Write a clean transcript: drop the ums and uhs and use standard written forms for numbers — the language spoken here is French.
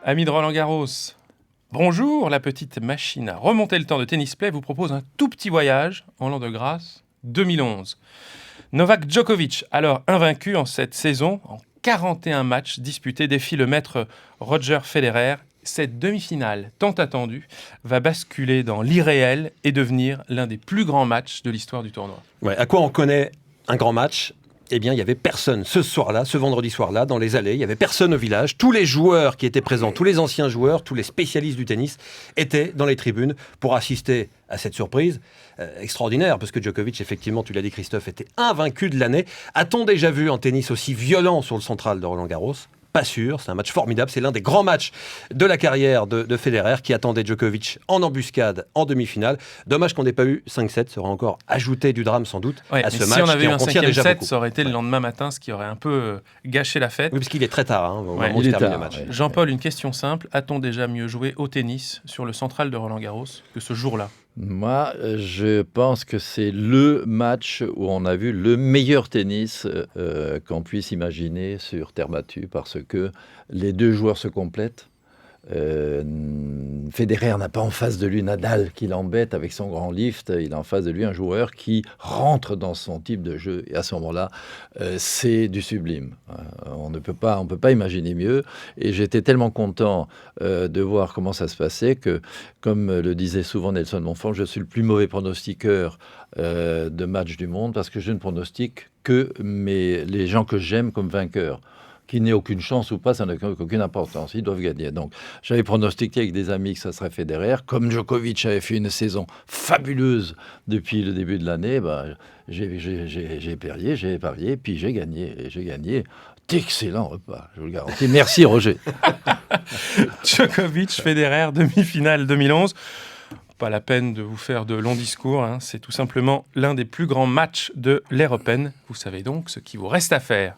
Amis de Roland-Garros, bonjour. La petite machine à remonter le temps de Tennis Play vous propose un tout petit voyage en l'an de grâce 2011. Novak Djokovic, alors invaincu en cette saison, en 41 matchs disputés, défie le maître Roger Federer. Cette demi-finale tant attendue va basculer dans l'irréel et devenir l'un des plus grands matchs de l'histoire du tournoi. Ouais, à quoi on connaît un grand match ? Eh bien, il n'y avait personne ce soir-là, ce vendredi soir-là, dans les allées. Il n'y avait personne au village. Tous les joueurs qui étaient présents, tous les anciens joueurs, tous les spécialistes du tennis étaient dans les tribunes pour assister à cette surprise extraordinaire. Parce que Djokovic, effectivement, tu l'as dit Christophe, était invaincu de l'année. A-t-on déjà vu un tennis aussi violent sur le central de Roland-Garros ? Pas sûr, c'est un match formidable, c'est l'un des grands matchs de la carrière de Federer qui attendait Djokovic en embuscade en demi-finale. Dommage qu'on n'ait pas eu 5-7, ça aurait encore ajouté du drame sans doute à ce match. Si on avait eu un 5e set, beaucoup. ça aurait été le lendemain matin, ce qui aurait un peu gâché la fête. Oui, parce qu'il est très tard, au moment où se termine le match. Ouais. Jean-Paul, une question simple, a-t-on déjà mieux joué au tennis sur le central de Roland-Garros que ce jour-là ? Moi, je pense que c'est le match où on a vu le meilleur tennis qu'on puisse imaginer sur terre battue, parce que les deux joueurs se complètent. Federer n'a pas en face de lui Nadal qui l'embête avec son grand lift. Il a en face de lui un joueur qui rentre dans son type de jeu. Et à ce moment-là, c'est du sublime. On ne peut pas imaginer mieux. Et j'étais tellement content de voir comment ça se passait que, comme le disait souvent Nelson Montfort, je suis le plus mauvais pronostiqueur de match du monde, parce que je ne pronostique que les gens que j'aime comme vainqueurs. Qu'il n'ait aucune chance ou pas, ça n'a aucune importance. Ils doivent gagner. Donc, j'avais pronostiqué avec des amis que ça serait Federer. Comme Djokovic avait fait une saison fabuleuse depuis le début de l'année, j'ai parié, puis j'ai gagné. Et j'ai gagné. Excellent repas, je vous le garantis. Merci, Roger. Djokovic, Federer, demi-finale 2011. Pas la peine de vous faire de longs discours. C'est tout simplement l'un des plus grands matchs de l'ère Open. Vous savez donc ce qu'il vous reste à faire.